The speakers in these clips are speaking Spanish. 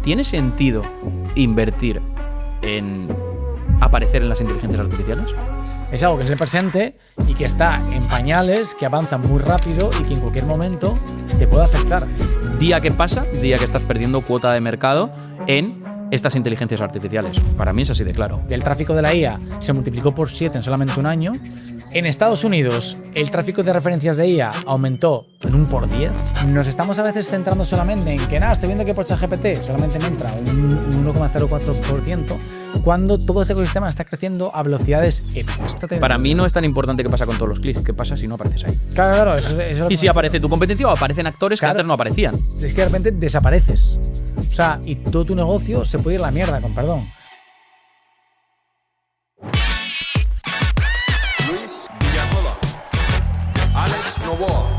¿tiene sentido invertir en aparecer en las inteligencias artificiales? Es algo que es el presente y que está en pañales, que avanza muy rápido y que en cualquier momento te puede afectar. Día que pasa, día que estás perdiendo cuota de mercado en estas inteligencias artificiales. Para mí es así de claro. El tráfico de la IA se multiplicó por 7 en solamente un año. En Estados Unidos, el tráfico de referencias de IA aumentó en un por 10. Nos estamos a veces centrando solamente en que, estoy viendo que por ChatGPT solamente me entra un 1,04%, cuando todo este ecosistema está creciendo a velocidades épicas. Para mí no es tan importante qué pasa con todos los clics, qué pasa si no apareces ahí. Claro, eso y si aparece tu competencia o aparecen actores que antes no aparecían. Es que de repente desapareces. O sea, y todo tu negocio se puede ir a la mierda, con perdón. Luis Villanueva, Alex Novoa.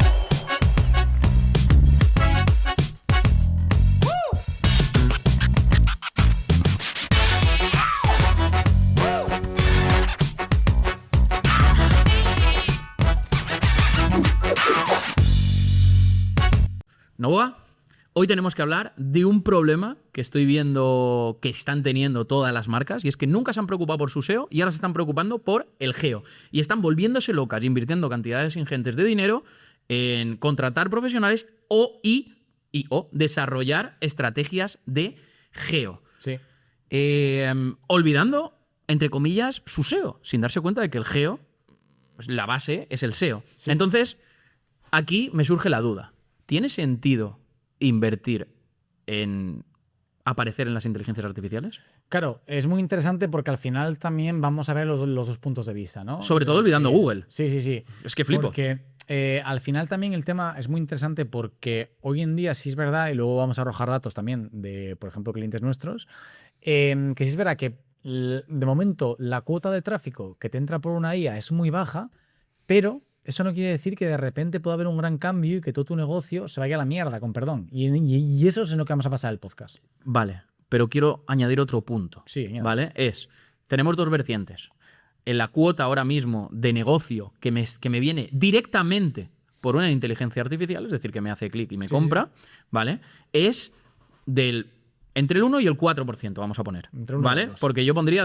Novoa, hoy tenemos que hablar de un problema que estoy viendo que están teniendo todas las marcas, y es que nunca se han preocupado por su SEO y ahora se están preocupando por el geo. Y están volviéndose locas, invirtiendo cantidades ingentes de dinero en contratar profesionales o desarrollar estrategias de geo. Sí. Olvidando, entre comillas, su SEO, sin darse cuenta de que el geo, la base, es el SEO. Sí. Entonces, aquí me surge la duda. ¿Tiene sentido invertir en aparecer en las inteligencias artificiales? Claro, es muy interesante porque al final también vamos a ver los dos puntos de vista, ¿no? Sobre todo olvidando Google. Sí. Es que flipo. Porque al final también el tema es muy interesante porque hoy en día sí es verdad, y luego vamos a arrojar datos también de, por ejemplo, clientes nuestros, que sí es verdad que de momento la cuota de tráfico que te entra por una IA es muy baja, pero eso no quiere decir que de repente pueda haber un gran cambio y que todo tu negocio se vaya a la mierda, con perdón. Y eso es en lo que vamos a pasar el podcast. Vale, pero quiero añadir otro punto. Sí, añade. ¿Vale? Tenemos dos vertientes. En la cuota ahora mismo de negocio que me viene directamente por una inteligencia artificial, es decir, que me hace clic y me compra, ¿vale? Es entre el 1 y el 4%, vamos a poner, ¿vale? Porque yo pondría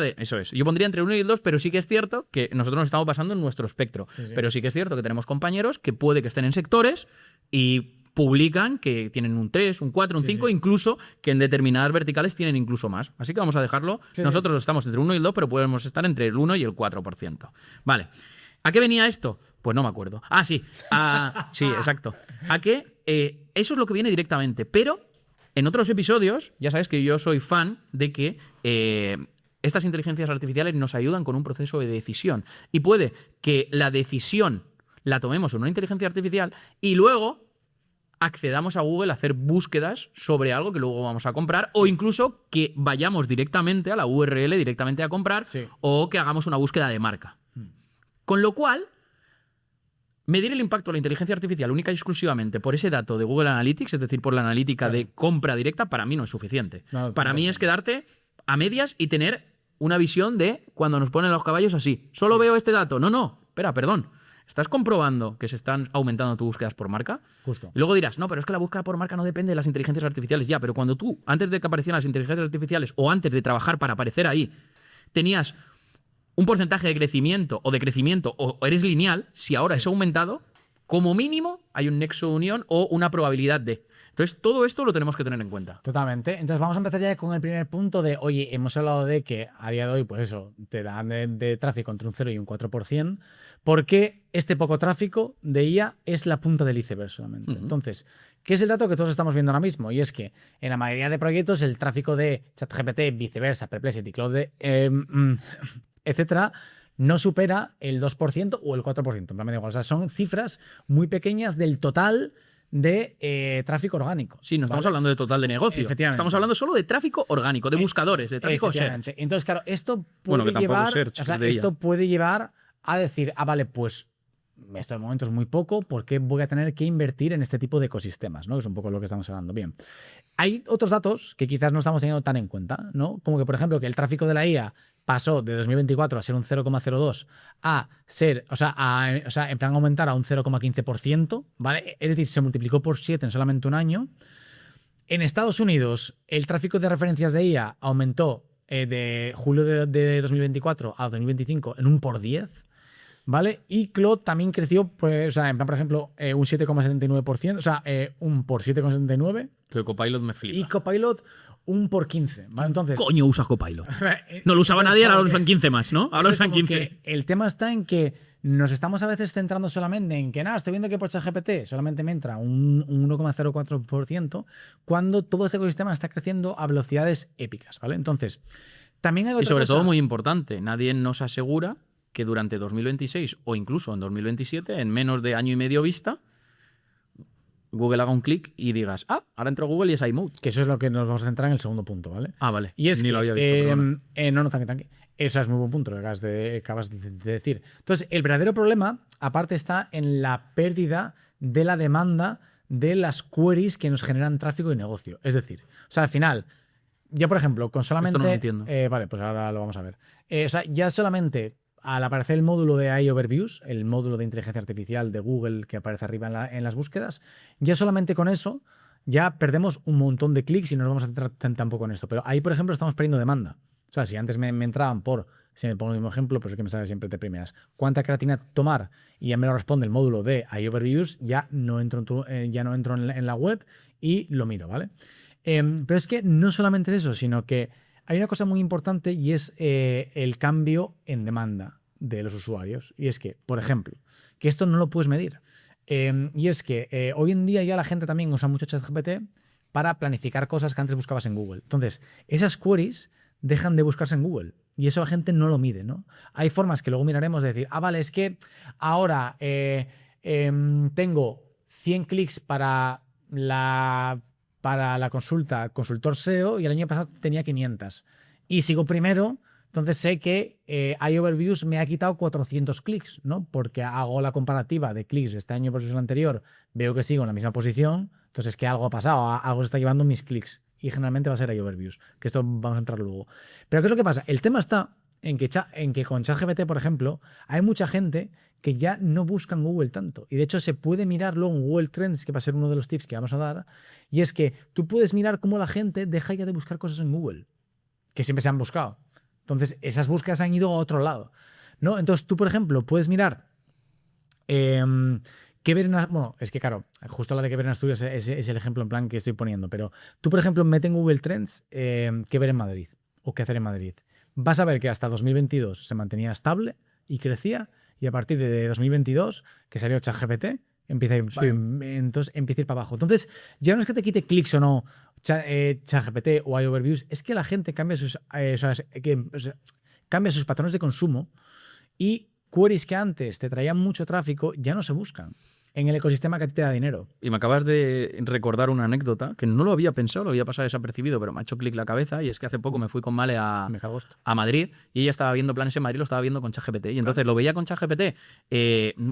yo pondría entre el 1 y el 2, pero sí que es cierto que nosotros nos estamos basando en nuestro espectro. Sí. Pero sí que es cierto que tenemos compañeros que puede que estén en sectores y publican que tienen un 3, un 4, un 5, incluso que en determinadas verticales tienen incluso más. Así que vamos a dejarlo. Nosotros estamos entre el 1 y el 2, pero podemos estar entre el 1 y el 4%. Vale. ¿A qué venía esto? Pues no me acuerdo. Sí, exacto. ¿A qué? Eso es lo que viene directamente, pero en otros episodios, ya sabes que yo soy fan de que estas inteligencias artificiales nos ayudan con un proceso de decisión. Y puede que la decisión la tomemos en una inteligencia artificial y luego accedamos a Google a hacer búsquedas sobre algo que luego vamos a comprar, o incluso que vayamos directamente a la URL, directamente a comprar, o que hagamos una búsqueda de marca. Con lo cual, medir el impacto de la inteligencia artificial única y exclusivamente por ese dato de Google Analytics, es decir, por la analítica de compra directa, para mí no es suficiente. Para mí es quedarte a medias y tener una visión de cuando nos ponen los caballos así. Solo veo este dato. No, espera, perdón. ¿Estás comprobando que se están aumentando tus búsquedas por marca? Justo. Y luego dirás, no, pero es que la búsqueda por marca no depende de las inteligencias artificiales. Ya, pero cuando tú, antes de que aparecieran las inteligencias artificiales o antes de trabajar para aparecer ahí, tenías un porcentaje de crecimiento o eres lineal, si ahora es aumentado, como mínimo hay un nexo de unión o una probabilidad de. Entonces, todo esto lo tenemos que tener en cuenta. Totalmente. Entonces, vamos a empezar ya con el primer punto de, oye, hemos hablado de que a día de hoy, pues eso, te dan de tráfico entre un 0 y un 4%. ¿Por qué este poco tráfico de IA es la punta del iceberg solamente? Entonces, ¿qué es el dato que todos estamos viendo ahora mismo? Y es que en la mayoría de proyectos el tráfico de ChatGPT, Viceversa, Perplexity, Claude, etcétera, no supera el 2% o el 4%. En plan, me da igual. O sea, son cifras muy pequeñas del total de tráfico orgánico. Sí, no estamos hablando de total de negocio. Estamos hablando solo de tráfico orgánico, de buscadores, de tráfico search. Entonces, claro, esto puede llevar a decir, vale, pues esto de momento es muy poco, ¿por qué voy a tener que invertir en este tipo de ecosistemas? ¿No? Que es un poco lo que estamos hablando. Bien. Hay otros datos que quizás no estamos teniendo tan en cuenta, ¿no? Como que, por ejemplo, que el tráfico de la IA pasó de 2024 a ser un 0,02 a ser, en plan aumentar a un 0,15%, ¿vale? Es decir, se multiplicó por 7 en solamente un año. En Estados Unidos, el tráfico de referencias de IA aumentó de julio de 2024 a 2025 en un por 10. ¿Vale? Y Claude también creció, pues, o sea, en plan, por ejemplo, un 7,79%, o sea, un por 7,79%. Que Copilot me flipa. Y Copilot un por 15, ¿vale? Entonces, Coño, usa Copilot. No lo usaba nadie, ahora lo usan 15 más, ¿no? Ahora lo usan 15. El tema está en que nos estamos a veces centrando solamente en que, nada, estoy viendo que por ChatGPT solamente me entra un 1,04%, cuando todo este ecosistema está creciendo a velocidades épicas, ¿vale? Entonces, también hay otra Y sobre cosa. todo, muy importante, nadie nos asegura que durante 2026 o incluso en 2027, en menos de año y medio vista, Google haga un clic y digas, ahora entro a Google y es iMode. Que eso es lo que nos vamos a centrar en el segundo punto, ¿vale? Vale. Y es Ni que, lo había visto, perdona. no, tranqui. Eso es muy buen punto lo que acabas de decir. Entonces, el verdadero problema, aparte, está en la pérdida de la demanda de las queries que nos generan tráfico y negocio. Es decir, o sea, al final, ya por ejemplo, con solamente... Esto no lo entiendo. Vale, pues ahora lo vamos a ver. O sea, ya solamente al aparecer el módulo de AI Overviews, el módulo de inteligencia artificial de Google que aparece arriba en las búsquedas, ya solamente con eso ya perdemos un montón de clics y no nos vamos a centrar tampoco en esto. Pero ahí, por ejemplo, estamos perdiendo demanda. O sea, si antes me entraban por, si me pongo el mismo ejemplo, pues es que me sale siempre de primeras, ¿cuánta creatina tomar? Y ya me lo responde el módulo de AI Overviews, ya no entro en la web y lo miro, ¿vale? Pero es que no solamente es eso, sino que hay una cosa muy importante y es el cambio en demanda de los usuarios. Y es que, por ejemplo, que esto no lo puedes medir. Y es que hoy en día ya la gente también usa mucho ChatGPT para planificar cosas que antes buscabas en Google. Entonces, esas queries dejan de buscarse en Google. Y eso la gente no lo mide, ¿no? Hay formas que luego miraremos de decir, vale, es que ahora tengo 100 clics para la consultor SEO y el año pasado tenía 500. Y sigo primero, entonces sé que iOverviews me ha quitado 400 clics, ¿no? Porque hago la comparativa de clics de este año versus el anterior, veo que sigo en la misma posición, entonces que algo ha pasado, algo se está llevando mis clics. Y generalmente va a ser iOverviews, que esto vamos a entrar luego. Pero ¿qué es lo que pasa? El tema está en que con ChatGPT, por ejemplo, hay mucha gente que ya no busca en Google tanto. Y de hecho se puede mirar luego en Google Trends, que va a ser uno de los tips que vamos a dar, y es que tú puedes mirar cómo la gente deja ya de buscar cosas en Google, que siempre se han buscado. Entonces, esas búsquedas han ido a otro lado, ¿no? Entonces, tú, por ejemplo, puedes mirar qué ver en... Bueno, es que claro, justo la de qué ver en Asturias es el ejemplo en plan que estoy poniendo, pero tú, por ejemplo, mete en Google Trends qué ver en Madrid o qué hacer en Madrid. Vas a ver que hasta 2022 se mantenía estable y crecía, y a partir de 2022, que salió ChatGPT, empieza a ir para abajo. Entonces, ya no es que te quite clics o no ChatGPT o iOverviews, es que la gente cambia cambia sus patrones de consumo y queries que antes te traían mucho tráfico ya no se buscan en el ecosistema que a ti te da dinero. Y me acabas de recordar una anécdota que no lo había pensado, lo había pasado desapercibido, pero me ha hecho clic la cabeza, y es que hace poco me fui con Male a Madrid y ella estaba viendo planes en Madrid, lo estaba viendo con ChatGPT. Y entonces lo veía con ChatGPT,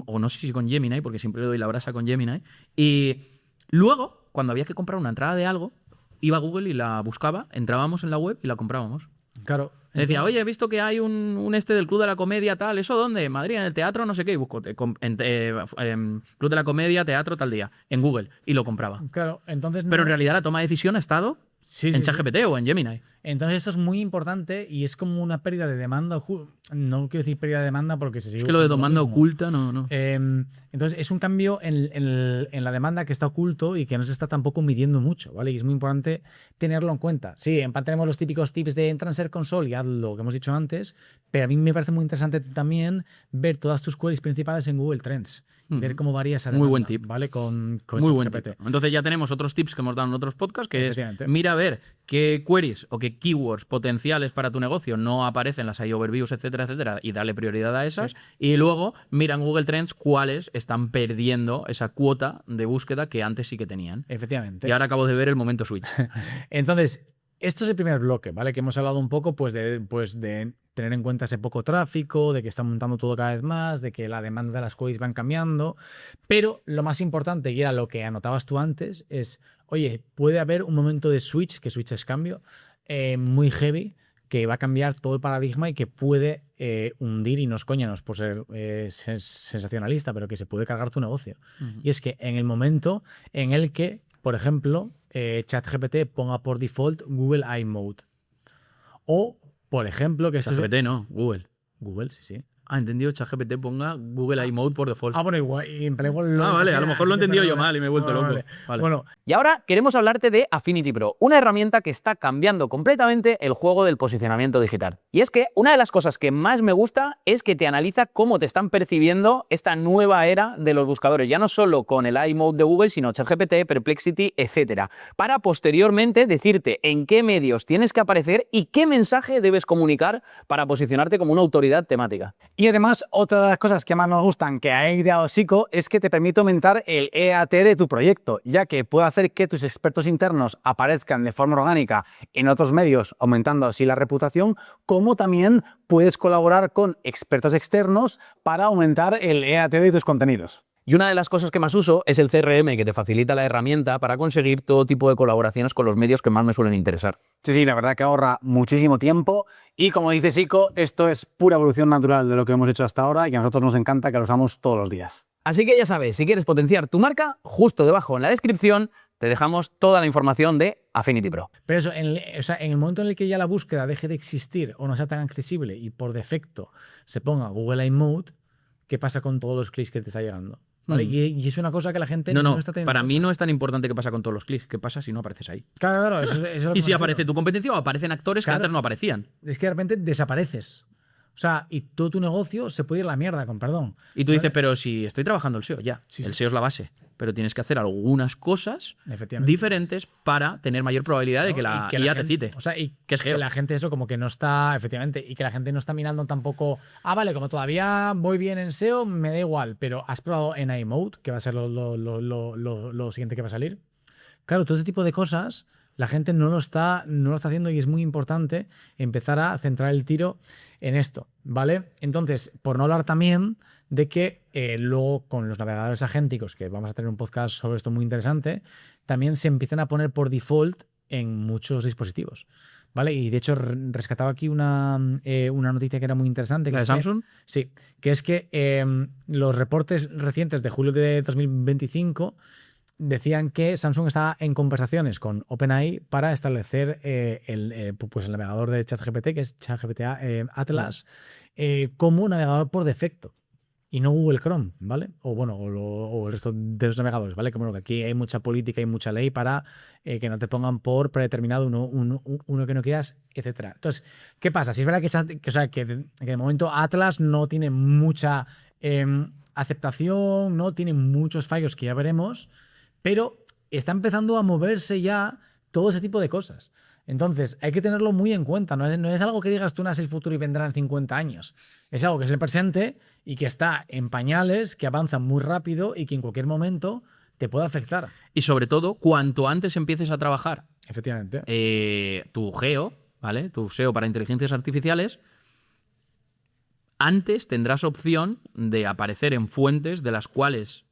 o no sé si con Gemini, porque siempre le doy la brasa con Gemini. Y luego, cuando había que comprar una entrada de algo, iba a Google y la buscaba, entrábamos en la web y la comprábamos. Claro. Decía, oye, he visto que hay un del Club de la Comedia, tal, ¿eso dónde? Madrid, en el teatro, no sé qué, y busco Club de la Comedia, teatro, tal día, en Google, y lo compraba. Claro, entonces... Pero en realidad la toma de decisión ha estado en ChatGPT o en Gemini. Entonces esto es muy importante y es como una pérdida de demanda. No quiero decir pérdida de demanda porque se sigue... Es que lo de demanda oculta no. Entonces es un cambio en la demanda que está oculto y que no se está tampoco midiendo mucho, ¿vale? Y es muy importante tenerlo en cuenta. Sí, en plan tenemos los típicos tips de entra en Search Console y haz lo que hemos dicho antes, pero a mí me parece muy interesante también ver todas tus queries principales en Google Trends. Ver cómo varía esa demanda. Muy buen tip. ¿Vale? Con muy buen tip. Entonces ya tenemos otros tips que hemos dado en otros podcasts, que es mira a ver qué queries o qué keywords potenciales para tu negocio no aparecen en las iOverviews, etcétera, etcétera, y dale prioridad a esas. Sí. Y luego mira en Google Trends cuáles están perdiendo esa cuota de búsqueda que antes sí que tenían. Efectivamente. Y ahora acabo de ver el momento switch. Entonces, esto es el primer bloque, ¿vale? Que hemos hablado un poco pues de tener en cuenta ese poco tráfico, de que está montando todo cada vez más, de que la demanda de las queries van cambiando. Pero lo más importante, y era lo que anotabas tú antes, es, oye, puede haber un momento de switch, que switch es cambio, muy heavy, que va a cambiar todo el paradigma y que puede hundir, y no es coña, no es por ser sensacionalista, pero que se puede cargar tu negocio. Y es que en el momento en el que, por ejemplo, ChatGPT ponga por default Google I Mode. O, por ejemplo, que esto ChatGPT no, Google. Google, sí, sí. Ah, entendido, ChatGPT ponga Google iMode por default. Bueno, igual, Vale, a lo mejor lo he entendido yo mal y me he vuelto loco. Vale. Bueno, Y ahora queremos hablarte de Affinity Pro, una herramienta que está cambiando completamente el juego del posicionamiento digital. Y es que una de las cosas que más me gusta es que te analiza cómo te están percibiendo esta nueva era de los buscadores, ya no solo con el iMode de Google, sino ChatGPT, Perplexity, etcétera, para posteriormente decirte en qué medios tienes que aparecer y qué mensaje debes comunicar para posicionarte como una autoridad temática. Y además, otra de las cosas que más nos gustan que ha ideado Sico es que te permite aumentar el EAT de tu proyecto, ya que puede hacer que tus expertos internos aparezcan de forma orgánica en otros medios, aumentando así la reputación, como también puedes colaborar con expertos externos para aumentar el EAT de tus contenidos. Y una de las cosas que más uso es el CRM, que te facilita la herramienta para conseguir todo tipo de colaboraciones con los medios que más me suelen interesar. Sí, la verdad que ahorra muchísimo tiempo y, como dice Sico, esto es pura evolución natural de lo que hemos hecho hasta ahora y a nosotros nos encanta que lo usamos todos los días. Así que ya sabes, si quieres potenciar tu marca, justo debajo en la descripción te dejamos toda la información de Affinity Pro. pero eso, en el momento en el que ya la búsqueda deje de existir o no sea tan accesible y por defecto se ponga Google I Mode, ¿qué pasa con todos los clics que te está llegando? ¿Vale? Y es una cosa que la gente No, está teniendo. para mí no es tan importante qué pasa con todos los clics. ¿Qué pasa si no apareces ahí? Claro, eso es lo que Y si me aparece refiero. tu competencia o aparecen actores que Claro. antes no aparecían. Es que de repente desapareces. O sea, y todo tu negocio se puede ir a la mierda, con perdón. Y tú dices, pero si estoy trabajando el SEO, ya. Sí, el sí. SEO es la base. Pero tienes que hacer algunas cosas Efectivamente. diferentes para tener mayor probabilidad de ¿no? que la Y que IA te gente- cite. O sea, y Que es que geo. la gente eso como que no está, efectivamente, y que la gente no está mirando tampoco, vale, como todavía voy bien en SEO, me da igual, pero ¿has probado en iMode, que va a ser lo siguiente que va a salir? Claro, todo ese tipo de cosas la gente no lo está haciendo y es muy importante empezar a centrar el tiro en esto, ¿vale? Entonces, por no hablar también de que luego con los navegadores agénticos, que vamos a tener un podcast sobre esto muy interesante, también se empiezan a poner por default en muchos dispositivos, ¿vale? Y de hecho rescataba aquí una noticia que era muy interesante. Que ¿La de es que- Samsung? Sí, que es que los reportes recientes de julio de 2025 decían que Samsung está en conversaciones con OpenAI para establecer el navegador de ChatGPT, que es ChatGPT Atlas, como navegador por defecto. Y no Google Chrome, ¿vale? O el resto de los navegadores, ¿vale? Que bueno, que aquí hay mucha política y mucha ley para que no te pongan por predeterminado uno que no quieras, etcétera. Entonces, ¿qué pasa? Si es verdad que de momento Atlas no tiene mucha aceptación, no tiene muchos fallos que ya veremos, pero está empezando a moverse ya todo ese tipo de cosas. Entonces, hay que tenerlo muy en cuenta. No es algo que digas tú, no es el futuro y vendrá en 50 años. Es algo que es el presente y que está en pañales, que avanza muy rápido y que en cualquier momento te puede afectar. Y sobre todo, cuanto antes empieces a trabajar Efectivamente. tu geo, ¿vale? Tu SEO para inteligencias artificiales, antes tendrás opción de aparecer en fuentes de las cuales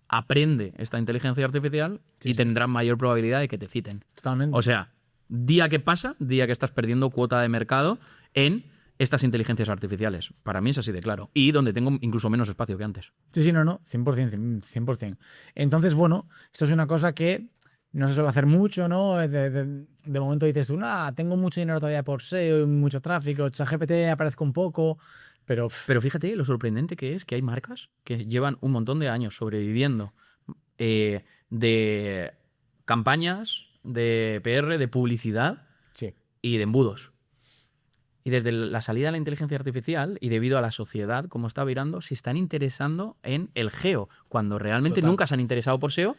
aprende esta inteligencia artificial y tendrás mayor probabilidad de que te citen. Totalmente. O sea, día que pasa, día que estás perdiendo cuota de mercado en estas inteligencias artificiales. Para mí es así de claro. Y donde tengo incluso menos espacio que antes. Sí, no, 100%, 100%. Entonces, bueno, esto es una cosa que no se suele hacer mucho, ¿no? De momento dices tú, tengo mucho dinero todavía por SEO, mucho tráfico, ChatGPT aparezco un poco, pero Pero fíjate lo sorprendente que es que hay marcas que llevan un montón de años sobreviviendo de campañas, de PR, de publicidad sí. y de embudos. Y desde la salida de la inteligencia artificial y debido a la sociedad, como está virando, se están interesando en el geo, cuando realmente Total. nunca se han interesado por SEO.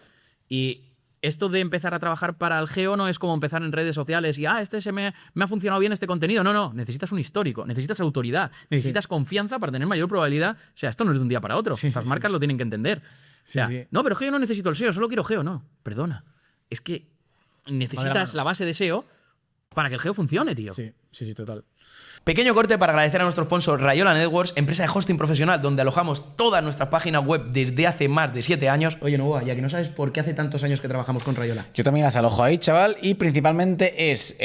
Y esto de empezar a trabajar para el geo no es como empezar en redes sociales y me ha funcionado bien este contenido. No, necesitas un histórico, necesitas autoridad, necesitas confianza para tener mayor probabilidad. O sea, esto no es de un día para otro. Sí, Estas sí, marcas lo tienen que entender. O sea, sí. no, pero geo no necesito el SEO, solo quiero geo. No, perdona. Es que necesitas la base de SEO para que el geo funcione, tío. Sí. O Sí, total. Pequeño corte para agradecer a nuestro sponsor Rayola Networks, empresa de hosting profesional donde alojamos toda nuestra página web desde hace más de 7 años. Oye, Novoa, ya que no sabes por qué hace tantos años que trabajamos con Rayola. Yo también las alojo ahí, chaval, y principalmente es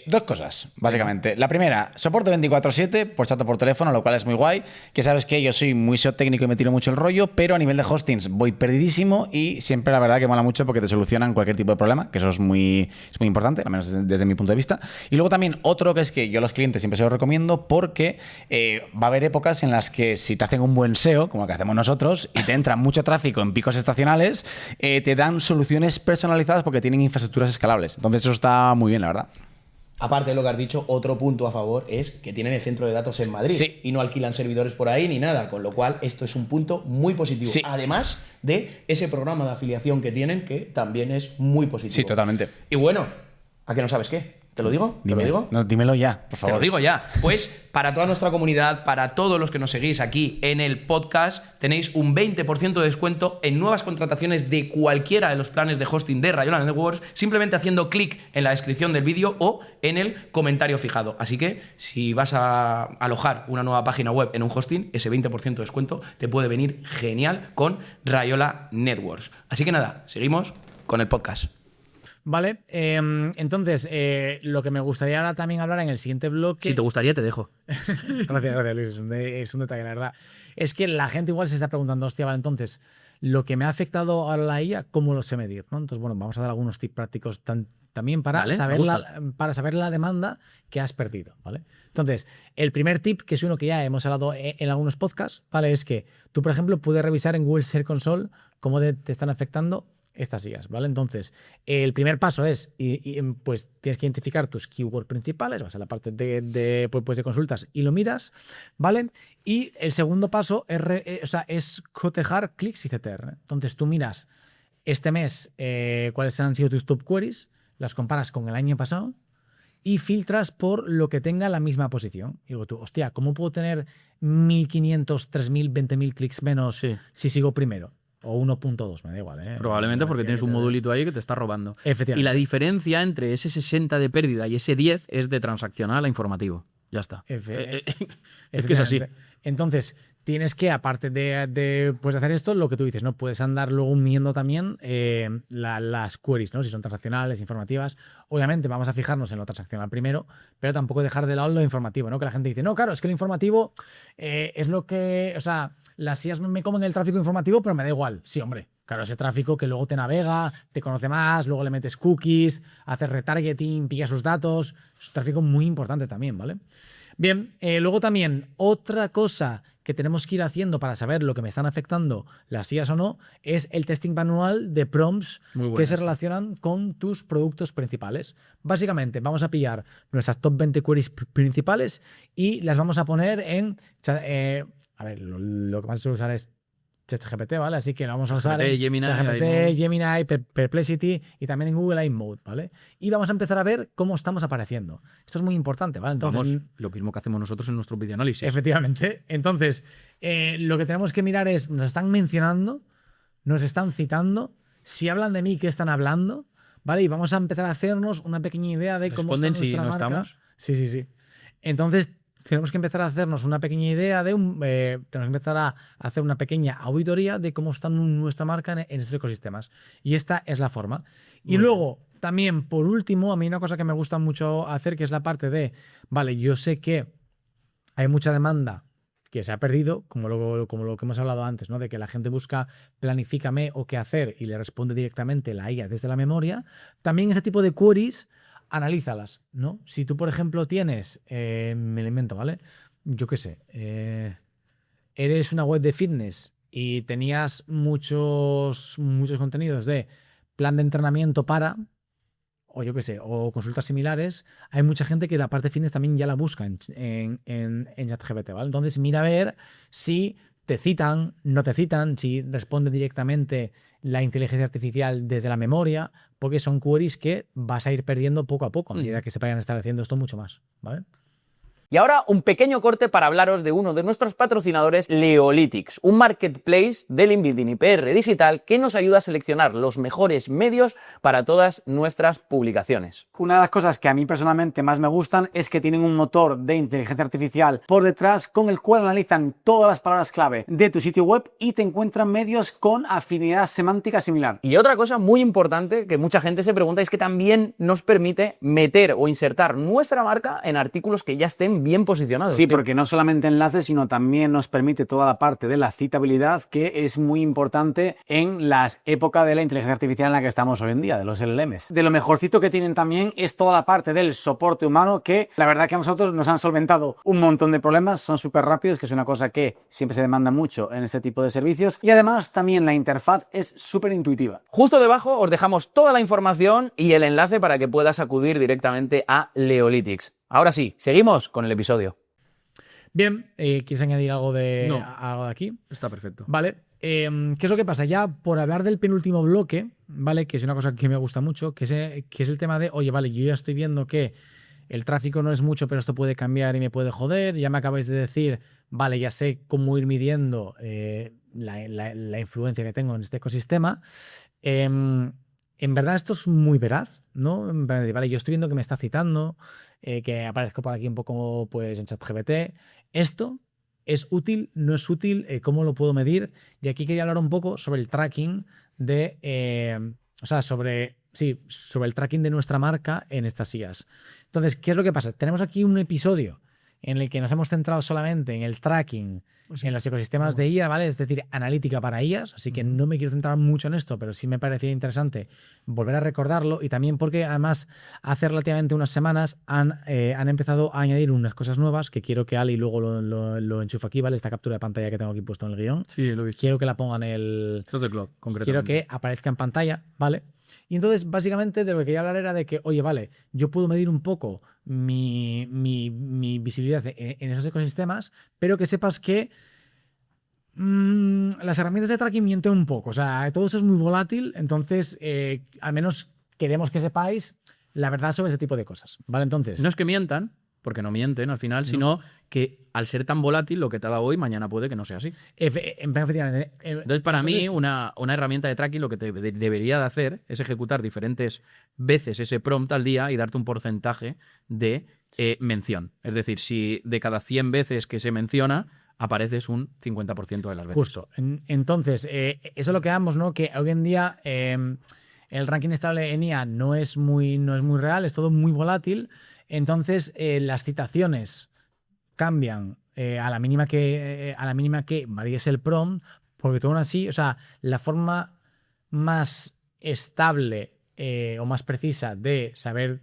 dos cosas, básicamente. La primera, soporte 24/7 por chat o por teléfono, lo cual es muy guay, que sabes que yo soy muy SEO técnico y me tiro mucho el rollo, pero a nivel de hostings voy perdidísimo y siempre la verdad que mola mucho porque te solucionan cualquier tipo de problema, que eso es muy importante, al menos desde mi punto de vista. Y luego también otro que es que yo a los clientes siempre se los recomiendo porque va a haber épocas en las que si te hacen un buen SEO, como el que hacemos nosotros, y te entra mucho tráfico en picos estacionales, te dan soluciones personalizadas porque tienen infraestructuras escalables. Entonces eso está muy bien, la verdad. Aparte de lo que has dicho, otro punto a favor es que tienen el centro de datos en Madrid Sí. y no alquilan servidores por ahí ni nada, con lo cual esto es un punto muy positivo. Sí. Además de ese programa de afiliación que tienen, que también es muy positivo. Sí, totalmente. Y bueno, ¿a qué no sabes qué? ¿Te lo digo? ¿Te lo digo? No, dímelo ya, por Te favor. lo digo ya. Pues para toda nuestra comunidad, para todos los que nos seguís aquí en el podcast, tenéis un 20% de descuento en nuevas contrataciones de cualquiera de los planes de hosting de Rayola Networks, simplemente haciendo clic en la descripción del vídeo o en el comentario fijado. Así que si vas a alojar una nueva página web en un hosting, ese 20% de descuento te puede venir genial con Rayola Networks. Así que nada, seguimos con el podcast. Vale, entonces, lo que me gustaría ahora también hablar en el siguiente bloque... Si te gustaría, te dejo. Gracias, Luis, es un detalle, la verdad. Es que la gente igual se está preguntando, hostia, vale, entonces, lo que me ha afectado a la IA, ¿cómo lo sé medir? ¿No? Entonces, bueno, vamos a dar algunos tips prácticos también para, Vale, para saber la demanda que has perdido, ¿vale? Entonces, el primer tip, que es uno que ya hemos hablado en algunos podcasts, ¿vale? Es que tú, por ejemplo, puedes revisar en Google Search Console cómo te están afectando estas IAs, ¿vale? Entonces, el primer paso es, pues tienes que identificar tus keywords principales, vas a la parte de consultas y lo miras, ¿vale? Y el segundo paso es cotejar clics y CTR. Entonces, tú miras este mes cuáles han sido tus top queries, las comparas con el año pasado y filtras por lo que tenga la misma posición. Y digo tú, hostia, ¿cómo puedo tener 1.500, 3.000, 20.000 clics menos si sigo primero? O 1.2, me da igual. Probablemente porque tienes un modulito ahí que te está robando. Efectivamente. Y la diferencia entre ese 60 de pérdida y ese 10 es de transaccional a informativo. Ya está. Es que es así. Entonces, tienes que, aparte de hacer esto, lo que tú dices, ¿no? Puedes andar luego midiendo también las queries, ¿no? Si son transaccionales, informativas. Obviamente vamos a fijarnos en lo transaccional primero, pero tampoco dejar de lado lo informativo, ¿no? Que la gente dice, no, claro, es que lo informativo es lo que... O sea, las IAs me comen el tráfico informativo, pero me da igual. Sí, hombre. Claro, ese tráfico que luego te navega, te conoce más, luego le metes cookies, haces retargeting, pillas sus datos. Es un tráfico muy importante también, ¿vale? Bien, luego también otra cosa que tenemos que ir haciendo para saber lo que me están afectando las IAs o no es el testing manual de prompts que se relacionan con tus productos principales. Básicamente, vamos a pillar nuestras top 20 queries principales y las vamos a poner en... lo que más suelo usar es ChatGPT, ¿vale? Así que lo vamos a usar en Gemini, Perplexity y también en Google iMode, ¿vale? Y vamos a empezar a ver cómo estamos apareciendo. Esto es muy importante, ¿vale? Entonces, lo mismo que hacemos nosotros en nuestro videoanálisis. Efectivamente. Entonces, lo que tenemos que mirar es, nos están mencionando, nos están citando, si hablan de mí, ¿qué están hablando? ¿Vale? Y vamos a empezar a hacernos una pequeña idea de cómo está nuestra marca. Estamos. Sí. Entonces, tenemos que empezar a hacernos una pequeña idea tenemos que empezar a hacer una pequeña auditoría de cómo está nuestra marca en estos ecosistemas. Y esta es la forma. Y luego, también, por último, a mí una cosa que me gusta mucho hacer, que es la parte de, vale, yo sé que hay mucha demanda que se ha perdido, como lo que hemos hablado antes, ¿no? De que la gente busca planifícame o qué hacer y le responde directamente la IA desde la memoria. También ese tipo de queries, analízalas, ¿no? Si tú, por ejemplo, tienes, me lo invento, ¿vale? Yo qué sé, eres una web de fitness y tenías muchos contenidos de plan de entrenamiento para, o yo qué sé, o consultas similares, hay mucha gente que la parte fitness también ya la busca en ChatGPT, ¿vale? Entonces mira a ver si te citan, no te citan, si responde directamente la inteligencia artificial desde la memoria, porque son queries que vas a ir perdiendo poco a poco a medida que se vayan estableciendo esto mucho más, ¿vale? Y ahora un pequeño corte para hablaros de uno de nuestros patrocinadores, Leolytics, un marketplace de link building y PR digital que nos ayuda a seleccionar los mejores medios para todas nuestras publicaciones. Una de las cosas que a mí personalmente más me gustan es que tienen un motor de inteligencia artificial por detrás con el cual analizan todas las palabras clave de tu sitio web y te encuentran medios con afinidad semántica similar. Y otra cosa muy importante que mucha gente se pregunta es que también nos permite meter o insertar nuestra marca en artículos que ya estén bien posicionados. Sí, porque no solamente enlaces, sino también nos permite toda la parte de la citabilidad, que es muy importante en la época de la inteligencia artificial en la que estamos hoy en día, de los LLMs. De lo mejorcito que tienen también es toda la parte del soporte humano, que la verdad que a nosotros nos han solventado un montón de problemas, son súper rápidos, que es una cosa que siempre se demanda mucho en este tipo de servicios, y además también la interfaz es súper intuitiva. Justo debajo os dejamos toda la información y el enlace para que puedas acudir directamente a Leolytics. Ahora sí, seguimos con el episodio. Bien, ¿quieres añadir algo de, No. algo de aquí? Está perfecto. Vale. ¿Qué es lo que pasa? Ya por hablar del penúltimo bloque, ¿vale? Que es una cosa que me gusta mucho, que es el tema de, oye, vale, yo ya estoy viendo que el tráfico no es mucho, pero esto puede cambiar y me puede joder. Ya me acabáis de decir, vale, ya sé cómo ir midiendo la influencia que tengo en este ecosistema. En verdad esto es muy veraz, ¿no? Vale, yo estoy viendo que me está citando, que aparezco por aquí un poco pues en ChatGPT. Esto es útil, no es útil, ¿cómo lo puedo medir? Y aquí quería hablar un poco sobre el tracking sobre el tracking de nuestra marca en estas IAs. Entonces, ¿qué es lo que pasa? Tenemos aquí un episodio en el que nos hemos centrado solamente en el tracking, en los ecosistemas de IA, ¿vale? Es decir, analítica para IAs, así que no me quiero centrar mucho en esto, pero sí me parecía interesante volver a recordarlo, y también porque además hace relativamente unas semanas han empezado a añadir unas cosas nuevas que quiero que Ali luego lo enchufe aquí, ¿vale? Esta captura de pantalla que tengo aquí puesto en el guión. Sí, lo he visto. Quiero que la pongan en el... Esto es de Cloud, concretamente. Quiero que aparezca en pantalla, ¿vale? Y entonces, básicamente, de lo que quería hablar era de que, oye, vale, yo puedo medir un poco mi visibilidad en esos ecosistemas, pero que sepas que las herramientas de tracking mienten un poco. O sea, todo eso es muy volátil, entonces, al menos queremos que sepáis la verdad sobre ese tipo de cosas, ¿vale? Entonces... No es que mientan, porque no mienten al final, sino que al ser tan volátil, lo que te ha dado hoy, mañana puede que no sea así. Efectivamente. Entonces, para mí, una herramienta de tracking lo que te debería de hacer es ejecutar diferentes veces ese prompt al día y darte un porcentaje de mención. Es decir, si de cada 100 veces que se menciona, apareces un 50% de las veces. Justo. Entonces, eso es lo que damos, ¿no? Que hoy en día el ranking estable en IA no es muy real, es todo muy volátil. Entonces, las citaciones cambian a la mínima que varíes el prompt, porque todo aún así, o sea, la forma más estable o más precisa de saber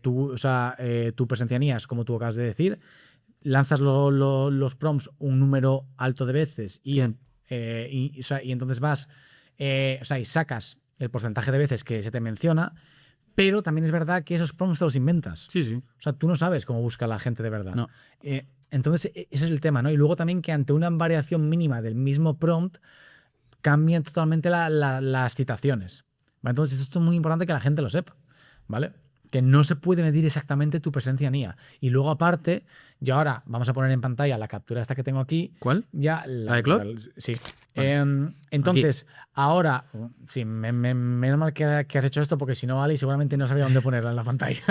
tu presencia en IAs, como tú acabas de decir, lanzas los prompts un número alto de veces y entonces vas y sacas el porcentaje de veces que se te menciona. Pero también es verdad que esos prompts te los inventas. Sí, sí. O sea, tú no sabes cómo busca la gente de verdad. No. Entonces, ese es el tema, ¿no? Y luego también que ante una variación mínima del mismo prompt cambian totalmente las citaciones. ¿Vale? Entonces, esto es muy importante que la gente lo sepa, ¿vale? Que no se puede medir exactamente tu presencia en IA. Y luego, aparte, yo ahora vamos a poner en pantalla la captura esta que tengo aquí. ¿Cuál? Ya, ¿La de Claude? Sí. Vale. Entonces, ahora, sí, menos mal que has hecho esto, porque si no, Ali seguramente no sabía dónde ponerla en la pantalla.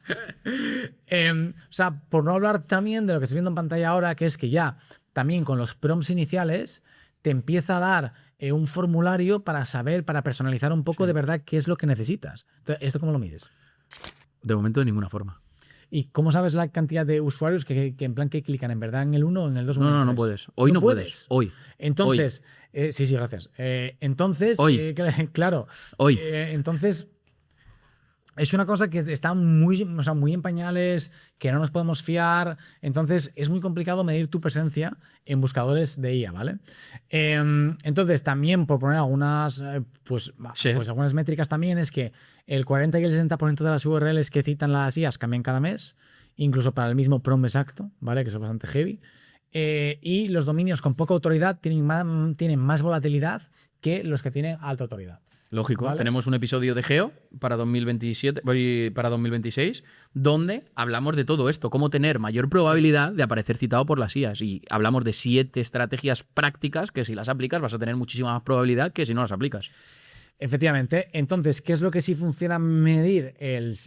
O sea, por no hablar también de lo que estoy viendo en pantalla ahora, que es que ya también con los prompts iniciales te empieza a dar un formulario para saber, para personalizar un poco de verdad qué es lo que necesitas. Entonces, ¿esto cómo lo mides? De momento, de ninguna forma. ¿Y cómo sabes la cantidad de usuarios que en plan que clican en verdad en el 1 o en el 2 o en el 3? No puedes. Hoy no puedes. Hoy. Entonces, sí, gracias. Entonces, Hoy. Claro. Hoy. Entonces, es una cosa que está muy en pañales, que no nos podemos fiar. Entonces, es muy complicado medir tu presencia en buscadores de IA, ¿vale? Entonces, también por poner algunas, pues algunas métricas también, es que el 40 y el 60% de las URLs que citan las IAs cambian cada mes, incluso para el mismo prompt exacto, ¿vale? Que eso es bastante heavy. Y los dominios con poca autoridad tienen más volatilidad que los que tienen alta autoridad. Lógico. ¿Vale? Tenemos un episodio de Geo para 2026 donde hablamos de todo esto, cómo tener mayor probabilidad de aparecer citado por las IAs. Y hablamos de 7 estrategias prácticas que si las aplicas vas a tener muchísima más probabilidad que si no las aplicas. Efectivamente. Entonces, ¿qué es lo que sí funciona medir? Las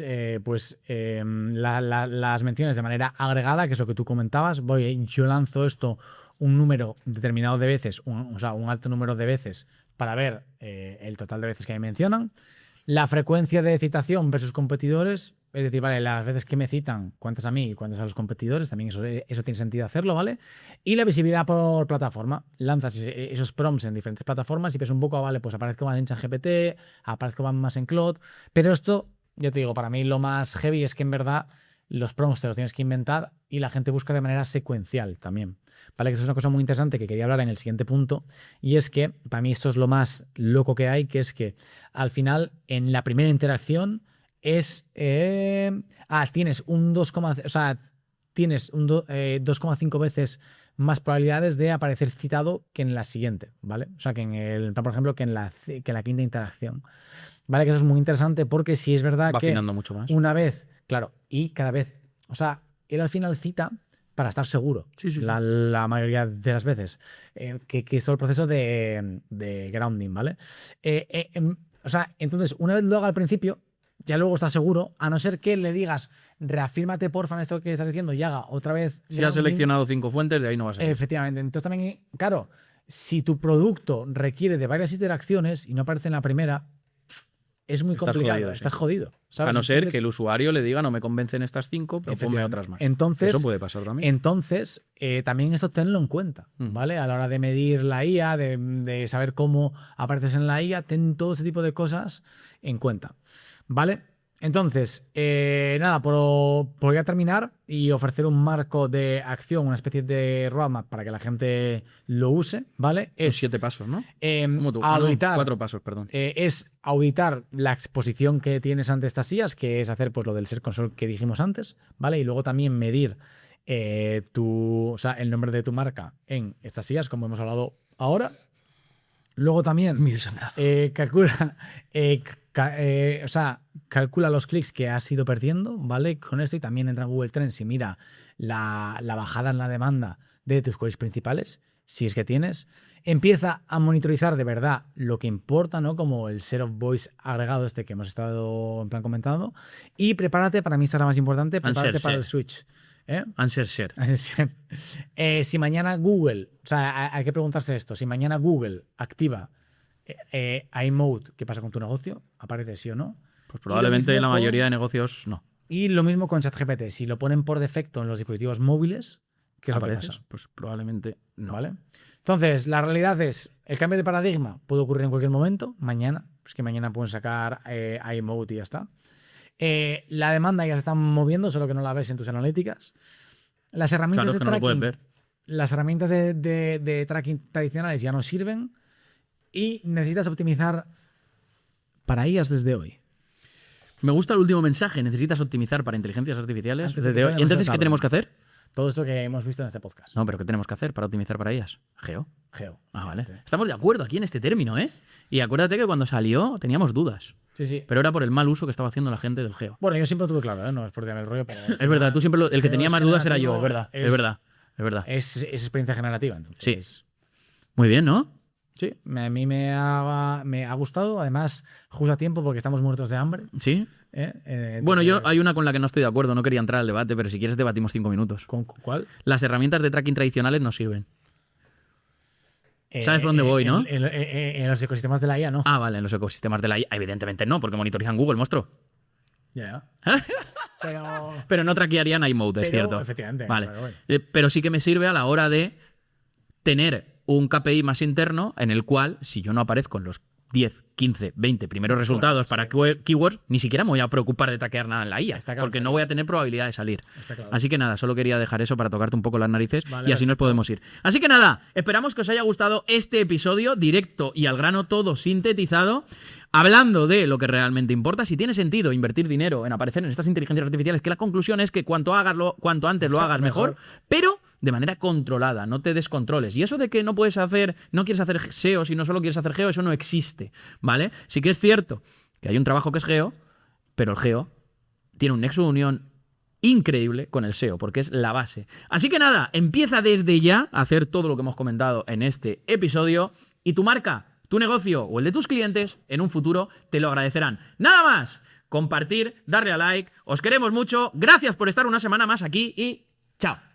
menciones de manera agregada, que es lo que tú comentabas. Yo lanzo esto un número determinado de veces, un alto número de veces para ver el total de veces que me mencionan. La frecuencia de citación versus competidores, es decir, vale, las veces que me citan, cuántas a mí y cuántas a los competidores, también eso tiene sentido hacerlo, ¿vale? Y la visibilidad por plataforma. Lanzas esos prompts en diferentes plataformas y ves un poco, vale, pues aparezco más en ChatGPT, aparezco más en Claude, pero esto, ya te digo, para mí lo más heavy es que en verdad los prompts te los tienes que inventar y la gente busca de manera secuencial también. Vale, que eso es una cosa muy interesante que quería hablar en el siguiente punto, y es que para mí esto es lo más loco que hay, que es que al final en la primera interacción es tienes un 2,5 veces más probabilidades de aparecer citado que en la siguiente, ¿vale? O sea, que por ejemplo, que en la quinta interacción. Vale, que eso es muy interesante porque sí es verdad Va que afinando mucho más. una vez, claro, y cada vez, o sea, él al final cita para estar seguro. Sí. La mayoría de las veces. Que es todo el proceso de grounding, ¿vale? O sea, entonces, una vez lo haga al principio, ya luego está seguro, a no ser que le digas, reafírmate porfa en esto que estás diciendo y haga otra vez. Si has seleccionado 5 fuentes, de ahí no vas a ir. Efectivamente. Entonces también, claro, si tu producto requiere de varias interacciones y no aparece en la primera, es muy Estás complicado. jodido, sí. Estás jodido. ¿Sabes? A no ser Entonces, que el usuario le diga, no me convencen estas 5, pero ponme efectivamente. otras más. Entonces, Eso puede pasar también. Entonces, también esto tenlo en cuenta, ¿vale? A la hora de medir la IA, de saber cómo apareces en la IA, ten todo ese tipo de cosas en cuenta, ¿vale? Entonces, nada, por ya terminar y ofrecer un marco de acción, una especie de roadmap para que la gente lo use, ¿vale? Son 7 pasos, ¿no? ¿Cómo tú? Auditar, 4 pasos, perdón. es auditar la exposición que tienes ante estas IAs, que es hacer pues lo del Search Console que dijimos antes, ¿vale? Y luego también medir el nombre de tu marca en estas IAs, como hemos hablado ahora. Luego también calcula los clics que has ido perdiendo, ¿vale? Con esto, y también entra en Google Trends y mira la bajada en la demanda de tus queries principales, si es que tienes. Empieza a monitorizar de verdad lo que importa, ¿no? Como el share of voice agregado que hemos estado en plan comentando. Y prepárate, para mí esta es la más importante, prepárate para el switch. Answer share. Si mañana Google, o sea, hay que preguntarse esto, si mañana Google activa iMode, ¿qué pasa con tu negocio? ¿Aparece sí o no? Pues probablemente la mayoría de negocios no. Y lo mismo con ChatGPT, si lo ponen por defecto en los dispositivos móviles, ¿qué es lo que ¿Aparece? pasa? Pues probablemente no. ¿Vale? Entonces, la realidad es, el cambio de paradigma puede ocurrir en cualquier momento, mañana, pues que mañana pueden sacar iMode y ya está. La demanda ya se está moviendo, solo que no la ves en tus analíticas. Las herramientas de Claro, que no lo tracking, puedes ver. las herramientas de tracking tradicionales ya no sirven y necesitas optimizar para ellas desde hoy. Me gusta el último mensaje. Necesitas optimizar para inteligencias artificiales Antes de que desde hoy. sea ¿Y entonces demasiado qué tenemos que tarde. hacer? Todo esto que hemos visto en este podcast. No, pero ¿qué tenemos que hacer para optimizar para ellas? Geo. Geo. Ah, vale. Estamos de acuerdo aquí en este término, ¿eh? Y acuérdate que cuando salió teníamos dudas. Sí. Pero era por el mal uso que estaba haciendo la gente del Geo. Bueno, yo siempre lo tuve claro, ¿eh? No es por tirarme el rollo, pero... Es verdad, tú siempre el que Geo tenía es más dudas era yo, es generativo, verdad. Es verdad. Es verdad. Es experiencia generativa, entonces... Sí. Muy bien, ¿no? Sí, a mí me ha gustado, además justo a tiempo porque estamos muertos de hambre. Sí. Bueno, hay una con la que no estoy de acuerdo, no quería entrar al debate, pero si quieres debatimos 5 minutos. ¿Con cuál? Las herramientas de tracking tradicionales no sirven. ¿Sabes por dónde voy, no? En los ecosistemas de la IA, no. Ah, vale, en los ecosistemas de la IA, evidentemente no, porque monitorizan Google, monstruo. Ya. Pero... Pero no traquearían iMode, es cierto. Efectivamente. Vale. Pero bueno. Pero sí que me sirve a la hora de tener un KPI más interno en el cual, si yo no aparezco en los 10, 15, 20 primeros resultados para keywords, ni siquiera me voy a preocupar de traquear nada en la IA, porque no voy a tener probabilidad de salir. Claro. Así que nada, solo quería dejar eso para tocarte un poco las narices Vale, y así nos podemos ir. Así que nada, esperamos que os haya gustado este episodio directo y al grano, todo sintetizado, hablando de lo que realmente importa, si tiene sentido invertir dinero en aparecer en estas inteligencias artificiales, que la conclusión es que cuanto antes lo hagas mejor, pero de manera controlada, no te descontroles. Y eso de que no quieres hacer SEO, sino solo quieres hacer geo, eso no existe, ¿vale? Sí que es cierto que hay un trabajo que es geo, pero el geo tiene un nexo de unión increíble con el SEO, porque es la base. Así que nada, empieza desde ya a hacer todo lo que hemos comentado en este episodio y tu marca, tu negocio o el de tus clientes en un futuro te lo agradecerán. Nada más, compartir, darle a like, os queremos mucho, gracias por estar una semana más aquí y chao.